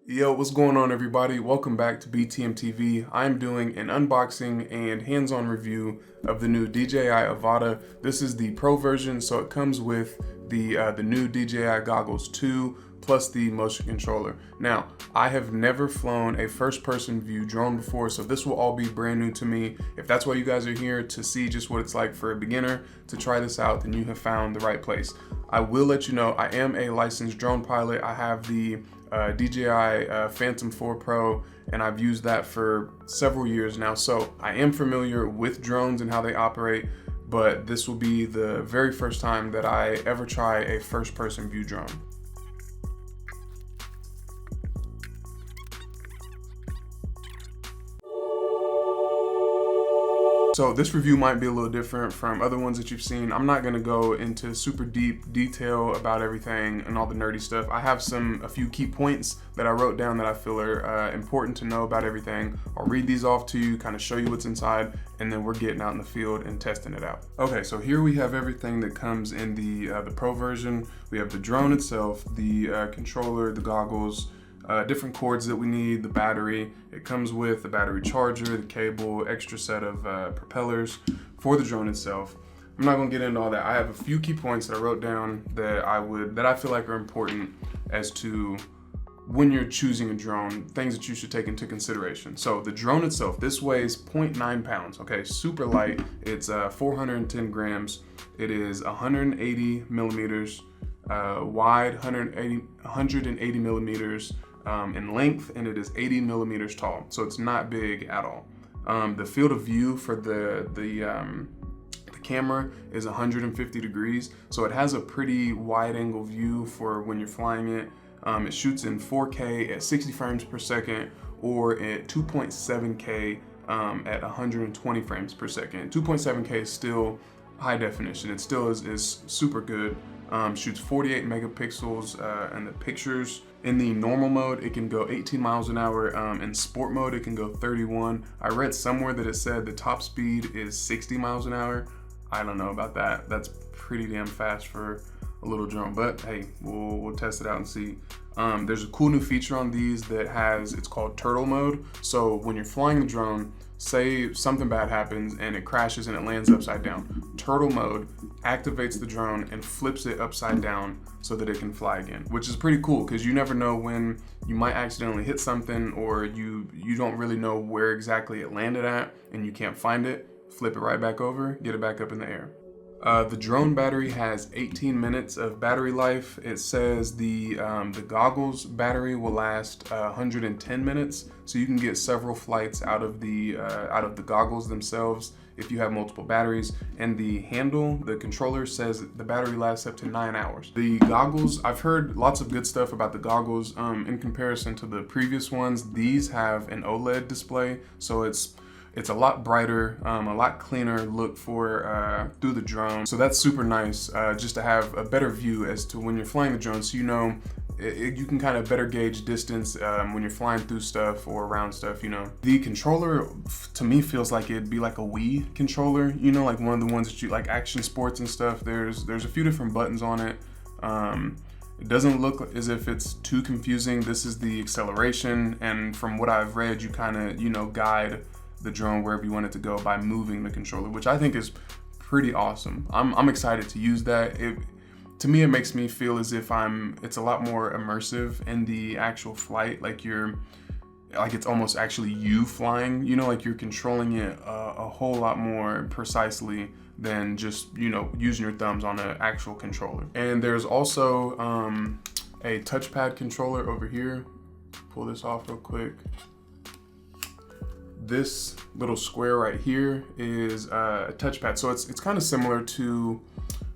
Yo, what's going on everybody? Welcome back to BTM TV. I'm doing an unboxing and hands-on review of the new DJI Avada. This is the Pro version, so it comes with the new DJI Goggles 2 plus the motion controller. Now, I have never flown a first-person view drone before, so this will all be brand new to me. If that's why you guys are here, to see just what it's like for a beginner to try this out, then you have found the right place. I will let you know I am a licensed drone pilot. I have the DJI Phantom 4 Pro, and I've used that for several years now, so I am familiar with drones and how they operate, but this will be the very first time that I ever try a first-person view drone. So this review might be a little different from other ones that you've seen. I'm not gonna go into super deep detail about everything and all the nerdy stuff. I have a few key points that I wrote down that I feel are important to know about everything. I'll read these off to you, kind of show you what's inside, and then we're getting out in the field and testing it out. Okay, so here we have everything that comes in the Pro version. We have the drone itself, the controller, the goggles, different cords that we need, the battery. It comes with the battery charger, the cable, extra set of propellers for the drone itself. I'm not gonna get into all that. I have a few key points that I wrote down that I feel like are important as to when you're choosing a drone, things that you should take into consideration. So the drone itself, this weighs 0.9 pounds, okay, super light. It's 410 grams. It is 180 millimeters wide, 180 millimeters in length, and it is 80 millimeters tall, so it's not big at all. The field of view for the camera is 150 degrees, so it has a pretty wide angle view for when you're flying it. It shoots in 4K at 60 frames per second or at 2.7K at 120 frames per second. 2.7K is still high definition. It still is super good. Shoots 48 megapixels in the pictures. In the normal mode, it can go 18 miles an hour. In sport mode, it can go 31. I read somewhere that it said the top speed is 60 miles an hour. I don't know about that. That's pretty damn fast for a little drone, but hey, we'll test it out and see. There's a cool new feature on these that it's called turtle mode. So when you're flying the drone, say something bad happens and it crashes and it lands upside down, turtle mode activates the drone and flips it upside down so that it can fly again, which is pretty cool because you never know when you might accidentally hit something, or you don't really know where exactly it landed at and you can't find it. Flip it right back over, get it back up in the air. The drone battery has 18 minutes of battery life. It says the goggles battery will last 110 minutes, so you can get several flights out of the goggles themselves if you have multiple batteries. And the handle, the controller, says the battery lasts up to 9 hours. The goggles, I've heard lots of good stuff about the goggles. In comparison to the previous ones, these have an OLED display, so it's a lot brighter, a lot cleaner look for through the drone. So that's super nice, just to have a better view as to when you're flying the drone, so you know, you can kind of better gauge distance when you're flying through stuff or around stuff, you know. The controller, to me, feels like it'd be like a Wii controller, you know, like one of the ones that you like action sports and stuff. There's a few different buttons on it. It doesn't look as if it's too confusing. This is the acceleration, and from what I've read, you kind of, you know, guide the drone wherever you want it to go by moving the controller, which I think is pretty awesome. I'm excited to use that. To me, it makes me feel as if it's a lot more immersive in the actual flight, like it's almost actually you flying, you know, like you're controlling it a whole lot more precisely than just, you know, using your thumbs on an actual controller. And there's also a touchpad controller over here. Pull this off real quick. This little square right here is a touchpad, so it's kind of similar to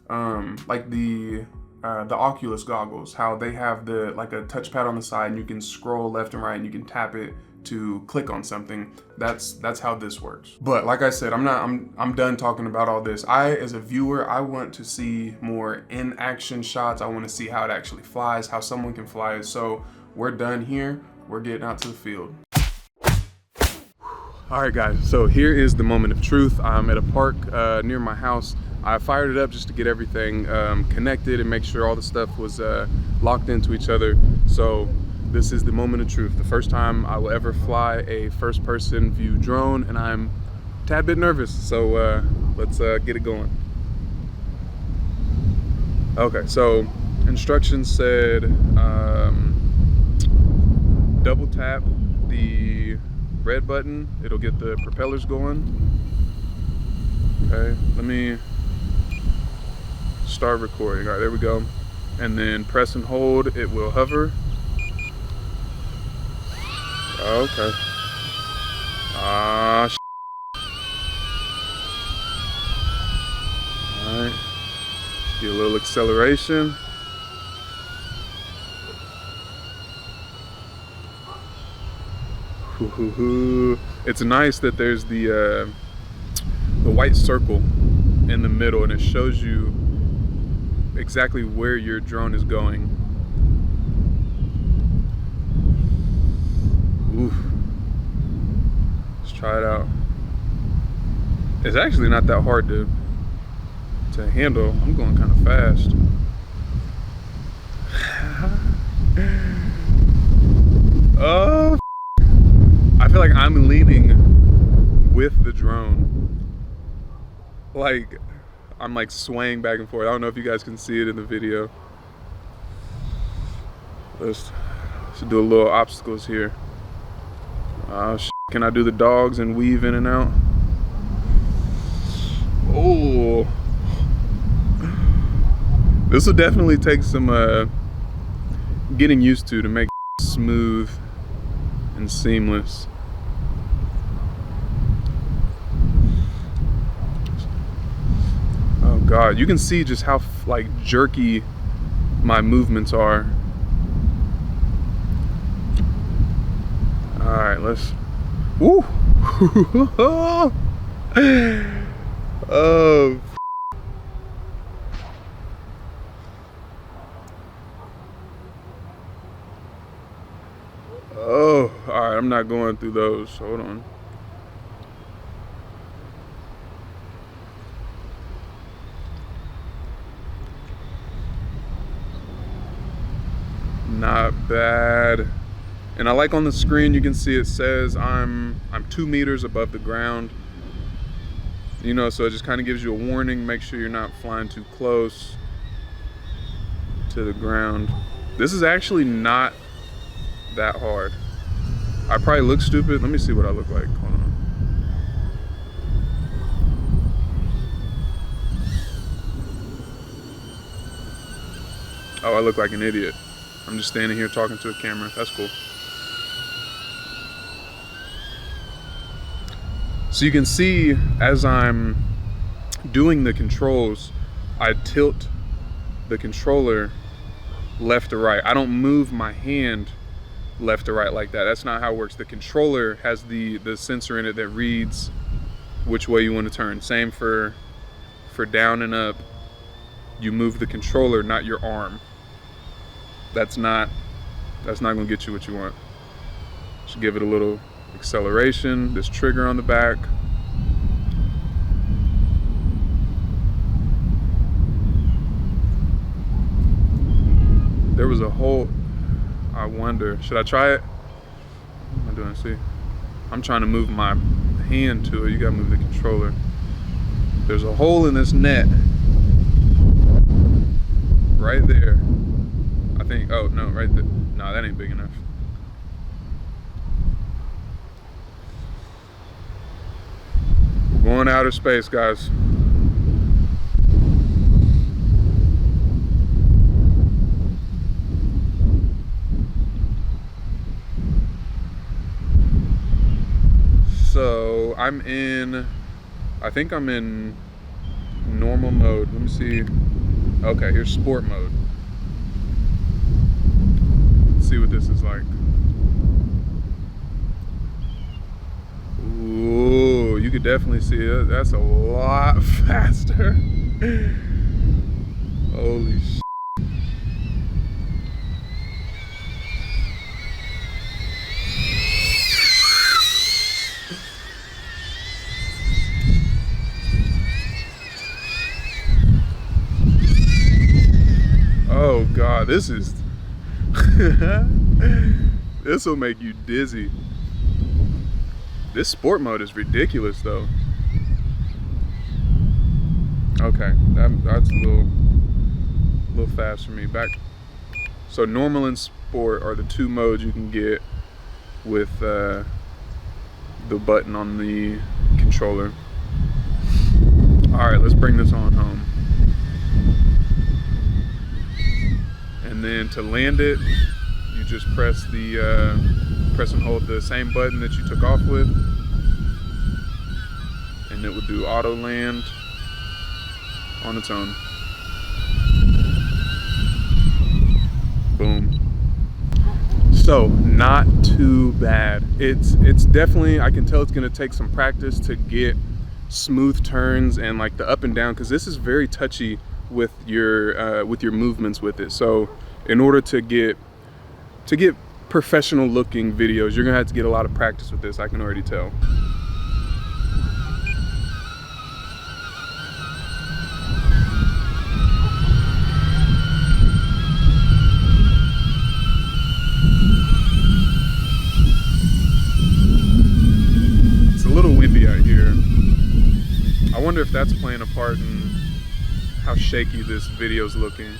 like the Oculus goggles, how they have like a touchpad on the side and you can scroll left and right and you can tap it to click on something. That's how this works. But like I said, I'm done talking about all this. As a viewer, I want to see more in-action shots. I want to see how it actually flies, how someone can fly it. So we're done here. We're getting out to the field. All right guys, so here is the moment of truth. I'm at a park near my house. I fired it up just to get everything connected and make sure all the stuff was locked into each other. So This is the moment of truth. The first time I will ever fly a first-person view drone, and I'm a tad bit nervous. So let's get it going. Okay, so instructions said double tap the red button. It'll get the propellers going. Okay, let me start recording. All right, there we go. And then press and hold, it will hover. Okay. Ah, all right. Get a little acceleration. It's nice that there's the white circle in the middle, and it shows you exactly where your drone is going. Oof. Let's try it out. It's actually not that hard to handle. I'm going kind of fast. Oh, I feel like I'm leaning with the drone. Like, I'm like swaying back and forth. I don't know if you guys can see it in the video. Let's do a little obstacles here. Can I do the dogs and weave in and out? Oh, this will definitely take some getting used to make it smooth and seamless. Oh God, you can see just how like jerky my movements are. All right, let's. Woo! Oh. Oh, all right, I'm not going through those. Hold on. Not bad. And I like on the screen, you can see it says I'm 2 meters above the ground. You know, so it just kind of gives you a warning. Make sure you're not flying too close to the ground. This is actually not that hard. I probably look stupid. Let me see what I look like. Hold on. Oh, I look like an idiot. I'm just standing here talking to a camera. That's cool. So you can see as I'm doing the controls, I tilt the controller left to right. I don't move my hand left to right like that. That's not how it works. The controller has the sensor in it that reads which way you want to turn. Same for down and up. You move the controller, not your arm. That's not gonna get you what you want. Just give it a little acceleration. This trigger on the back. There was a hole. I wonder, should I try it? What am I doing? See, I'm trying to move my hand to it. You gotta move the controller. There's a hole in this net right there. I think, oh no, right there. No, that ain't big enough. We're going to outer space, guys. So I think I'm in normal mode. Let me see. Okay, here's sport mode. Let's see what this is like. Ooh, you could definitely see it. That's a lot faster. Holy shit. Oh God, this is This will make you dizzy. This sport mode is ridiculous though. Okay, that's a little fast for me. Back. So normal and sport are the two modes you can get with the button on the controller. All right, let's bring this on home. And then to land it, you just press and hold the same button that you took off with, and it will do auto land on its own. Boom. So not too bad. It's definitely, I can tell it's gonna take some practice to get smooth turns and like the up and down, because this is very touchy with your movements with it. So in order to get professional looking videos, you're gonna have to get a lot of practice with this, I can already tell. It's a little windy out here. I wonder if that's playing a part in how shaky this video's looking.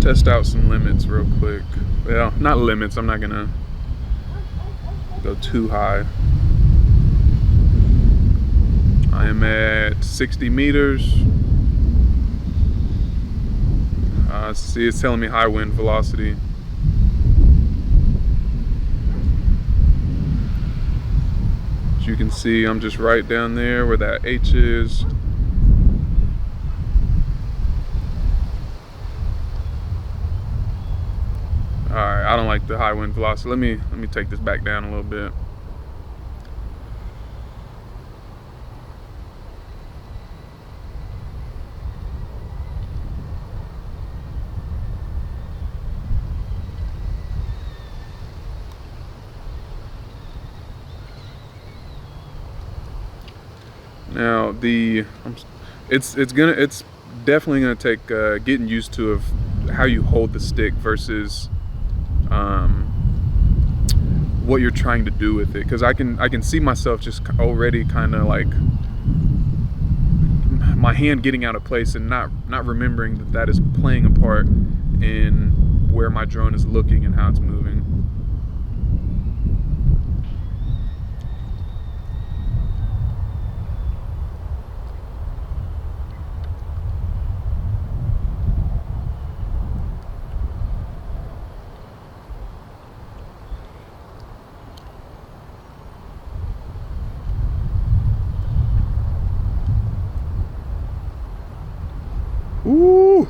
Test out some limits real quick. Well, not limits, I'm not gonna go too high. I am at 60 meters. See, it's telling me high wind velocity. As you can see, I'm just right down there where that H is. Alright, I don't like the high wind velocity. Let me take this back down a little bit. Now it's definitely gonna take getting used to of how you hold the stick versus what you're trying to do with it, because I can see myself just already kind of like my hand getting out of place and not remembering that is playing a part in where my drone is looking and how it's moving. Ooh.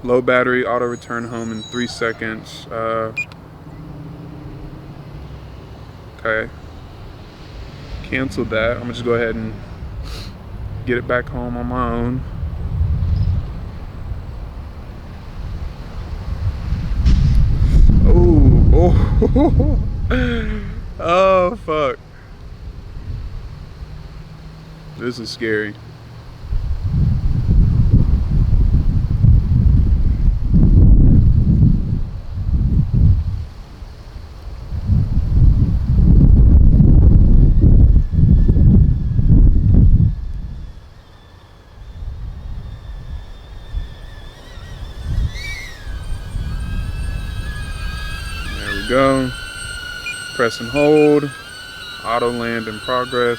Low battery, auto return home in 3 seconds. Okay. Cancel that. I'm gonna just go ahead and get it back home on my own. Oh. Oh fuck. This is scary. There we go. Press and hold. Auto land in progress.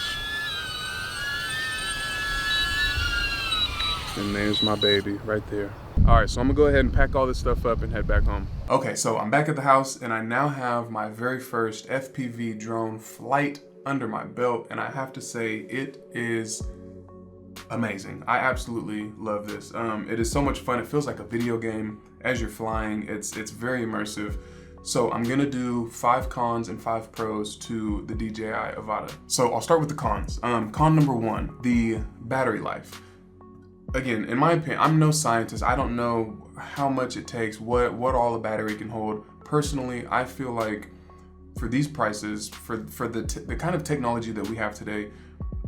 And there's my baby right there. All right, so I'm gonna go ahead and pack all this stuff up and head back home. Okay, so I'm back at the house and I now have my very first FPV drone flight under my belt, and I have to say it is amazing. I absolutely love this. It is so much fun. It feels like a video game as you're flying. It's very immersive. So I'm gonna do 5 cons and 5 pros to the DJI Avada. So I'll start with the cons. Con number 1, the battery life. Again, in my opinion, I'm no scientist. I don't know how much it takes, what all a battery can hold. Personally, I feel like for these prices, for the kind of technology that we have today,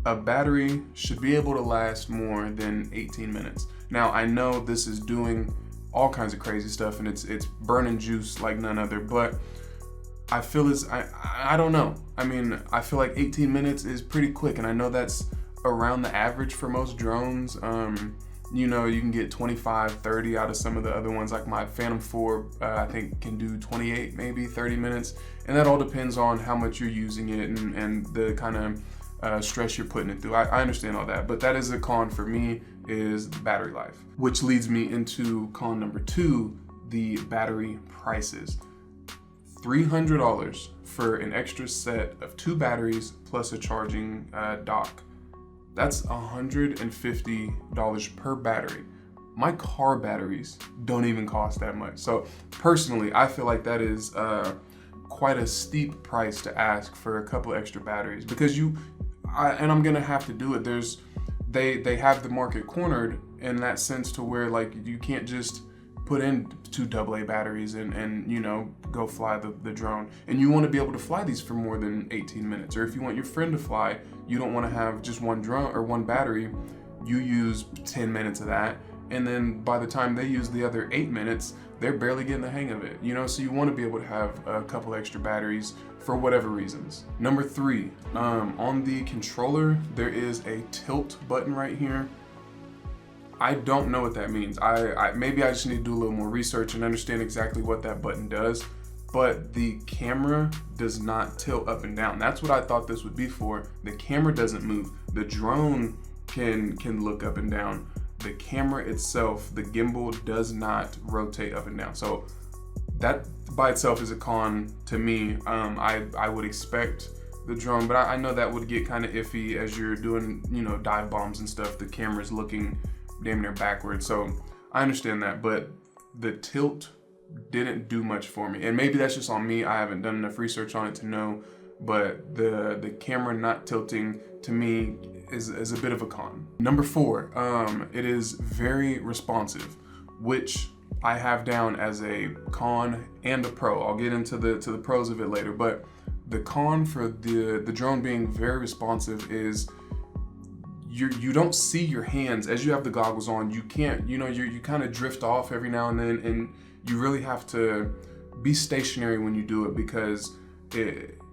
a battery should be able to last more than 18 minutes. Now, I know this is doing all kinds of crazy stuff and it's burning juice like none other, but I feel I don't know. I mean, I feel like 18 minutes is pretty quick, and I know that's around the average for most drones. You know, you can get 25, 30 out of some of the other ones, like my Phantom 4, I think can do 28, maybe 30 minutes. And that all depends on how much you're using it and the kind of stress you're putting it through. I understand all that, but that is a con for me, is the battery life. Which leads me into con number 2, the battery prices. $300 for an extra set of 2 batteries plus a charging dock. That's $150 per battery. My car batteries don't even cost that much. So personally, I feel like that is quite a steep price to ask for a couple extra batteries, because and I'm gonna have to do it. They have the market cornered in that sense, to where like you can't just put in 2 AA batteries and you know, go fly the drone. And you want to be able to fly these for more than 18 minutes. Or if you want your friend to fly, you don't want to have just one drone or one battery. You use 10 minutes of that, and then by the time they use the other 8 minutes, they're barely getting the hang of it, you know? So you want to be able to have a couple extra batteries for whatever reasons. Number 3, on the controller, there is a tilt button right here. I don't know what that means. Maybe I just need to do a little more research and understand exactly what that button does. But the camera does not tilt up and down. That's what I thought this would be for. The camera doesn't move. The drone can look up and down. The camera itself, the gimbal, does not rotate up and down. So that by itself is a con to me. I would expect the drone, but I know that would get kind of iffy as you're doing, you know, dive bombs and stuff. The camera's looking damn near backwards. So I understand that, but the tilt didn't do much for me. And maybe that's just on me. I haven't done enough research on it to know, but the camera not tilting to me is a bit of a con. Number 4, it is very responsive, which I have down as a con and a pro. I'll get into the pros of it later, but the con for the drone being very responsive is you don't see your hands as you have the goggles on. You can't, you know, you kind of drift off every now and then, and you really have to be stationary when you do it, because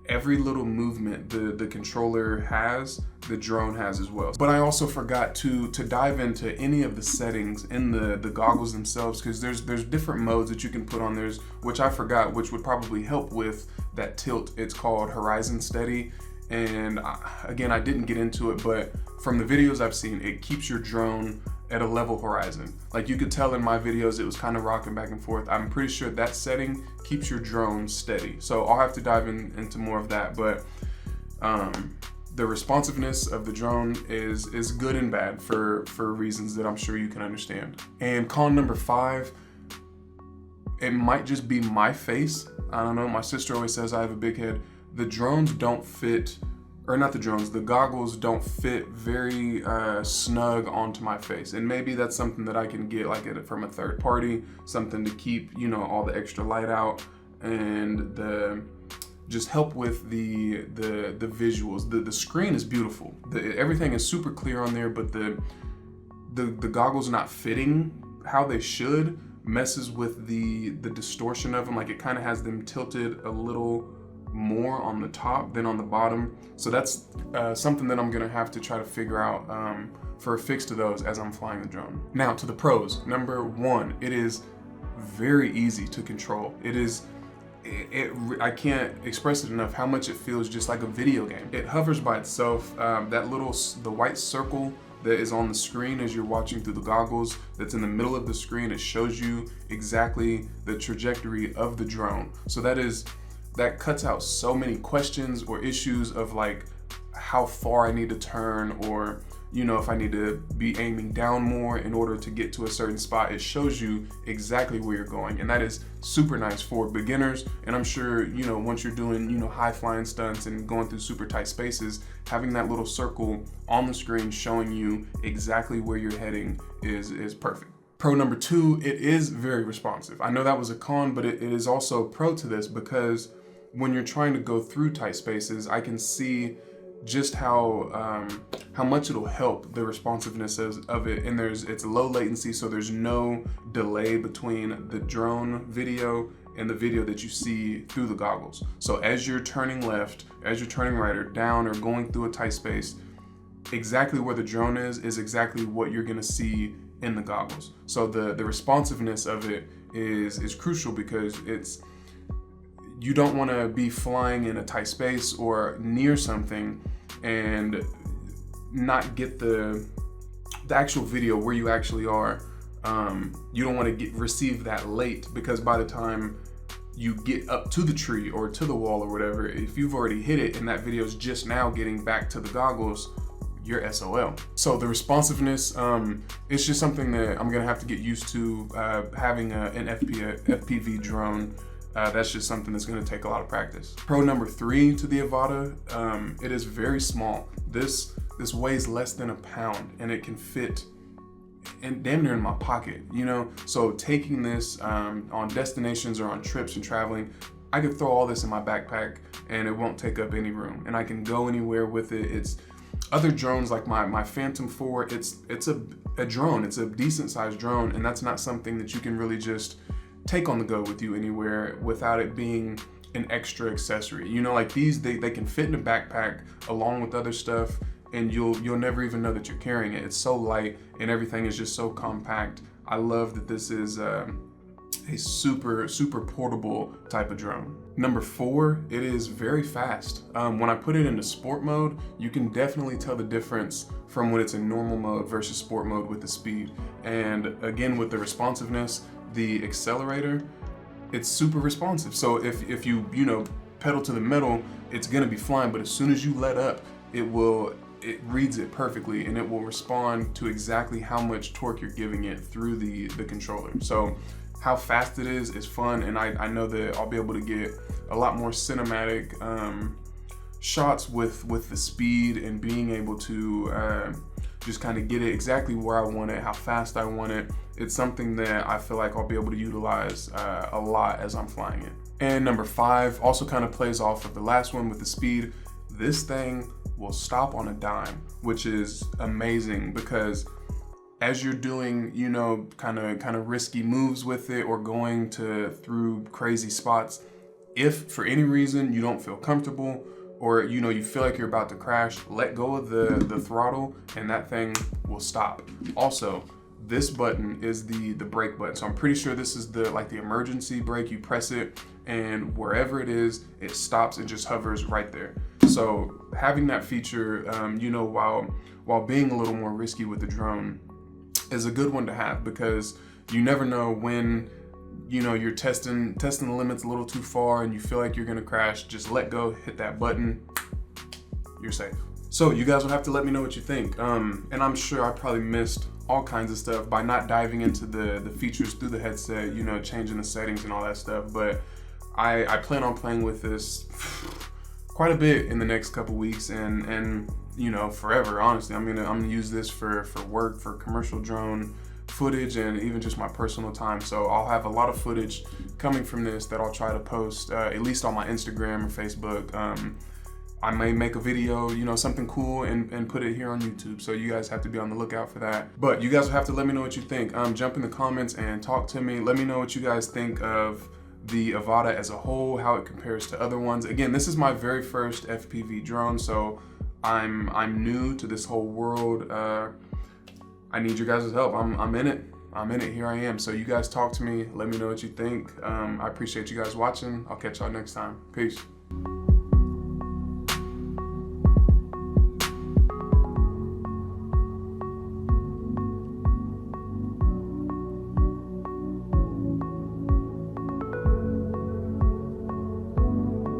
every little movement the controller has, the drone has as well. But I also forgot to dive into any of the settings in the goggles themselves, because there's different modes that you can put on. Which I forgot, which would probably help with that tilt. It's called Horizon Steady. And again, I didn't get into it, but from the videos I've seen, it keeps your drone at a level horizon. Like you could tell in my videos, it was kind of rocking back and forth. I'm pretty sure that setting keeps your drone steady. So I'll have to dive into more of that, but the responsiveness of the drone is good and bad for reasons that I'm sure you can understand. And con number 5, it might just be my face. I don't know, my sister always says I have a big head. The drones don't fit, or not the drones, the goggles don't fit very snug onto my face. And maybe that's something that I can get like from a third party, something to keep, you know, all the extra light out and just help with the visuals. The screen is beautiful. Everything is super clear on there, but the goggles not fitting how they should messes with the distortion of them. Like it kind of has them tilted a little more on the top than on the bottom. So that's something that I'm gonna have to try to figure out for a fix to those as I'm flying the drone. Now to the pros. Number 1, it is very easy to control. I can't express it enough how much it feels just like a video game. It hovers by itself. The white circle that is on the screen as you're watching through the goggles, that's in the middle of the screen, it shows you exactly the trajectory of the drone. So that cuts out so many questions or issues of like how far I need to turn, or you know, if I need to be aiming down more in order to get to a certain spot. It shows you exactly where you're going, and that is super nice for beginners. And I'm sure, you know, once you're doing, you know, high flying stunts and going through super tight spaces, having that little circle on the screen showing you exactly where you're heading is perfect. Pro number 2, it is very responsive. I know that was a con, but it is also a pro to this, because when you're trying to go through tight spaces, I can see just how much it'll help the responsiveness of it. And it's low latency, so there's no delay between the drone video and the video that you see through the goggles. So as you're turning left, as you're turning right or down or going through a tight space, exactly where the drone is exactly what you're gonna see in the goggles. So the responsiveness of it is crucial, because you don't want to be flying in a tight space or near something and not get the actual video where you actually are. You don't want to receive that late, because by the time you get up to the tree or to the wall or whatever, if you've already hit it and that video is just now getting back to the goggles, you're SOL. So the responsiveness, it's just something that I'm gonna have to get used to. Having an FPV drone, that's just something that's gonna take a lot of practice. Pro number 3 to the Avada, it is very small. This weighs less than a pound, and it can fit damn near in my pocket, you know? So taking this on destinations or on trips and traveling, I could throw all this in my backpack and it won't take up any room, and I can go anywhere with it. It's other drones like my Phantom 4, it's a drone, it's a decent sized drone, and that's not something that you can really just take on the go with you anywhere without it being an extra accessory. You know, like these, they can fit in a backpack along with other stuff, and you'll never even know that you're carrying it. It's so light and everything is just so compact. I love that this is a super portable type of drone. Number 4, it is very fast. When I put it into sport mode, you can definitely tell the difference from when it's in normal mode versus sport mode with the speed. And again, with the responsiveness, the accelerator, it's super responsive. So if you pedal to the metal, it's gonna be flying, but as soon as you let up, it reads it perfectly, and it will respond to exactly how much torque you're giving it through the controller. So how fast it is fun, and I know that I'll be able to get a lot more cinematic shots with the speed and being able to just kind of get it exactly where I want it, how fast I want it. It's something that I feel like I'll be able to utilize a lot as I'm flying it. And number 5 also kind of plays off of the last one with the speed. This thing will stop on a dime, which is amazing, because as you're doing, kind of risky moves with it or going through crazy spots, if for any reason you don't feel comfortable or you feel like you're about to crash, let go of the throttle and that thing will stop. Also, this button is the brake button. So I'm pretty sure this is the emergency brake. You press it and wherever it is, it stops and just hovers right there. So having that feature, while being a little more risky with the drone, is a good one to have, because you never know when you're testing the limits a little too far and you feel like you're gonna crash. Just let go, hit that button, you're safe. So you guys will have to let me know what you think. And I'm sure I probably missed all kinds of stuff by not diving into the features through the headset, changing the settings and all that stuff. But I plan on playing with this quite a bit in the next couple weeks and forever, honestly. I'm gonna use this for work, for commercial drone footage, and even just my personal time. So I'll have a lot of footage coming from this that I'll try to post at least on my Instagram or Facebook. I may make a video, something cool and put it here on YouTube. So you guys have to be on the lookout for that. But you guys will have to let me know what you think. Jump in the comments and talk to me. Let me know what you guys think of the Avada as a whole, how it compares to other ones. Again, this is my very first FPV drone, so I'm new to this whole world. I need your guys' help. I'm in it. Here I am. So you guys talk to me. Let me know what you think. I appreciate you guys watching. I'll catch y'all next time. Peace.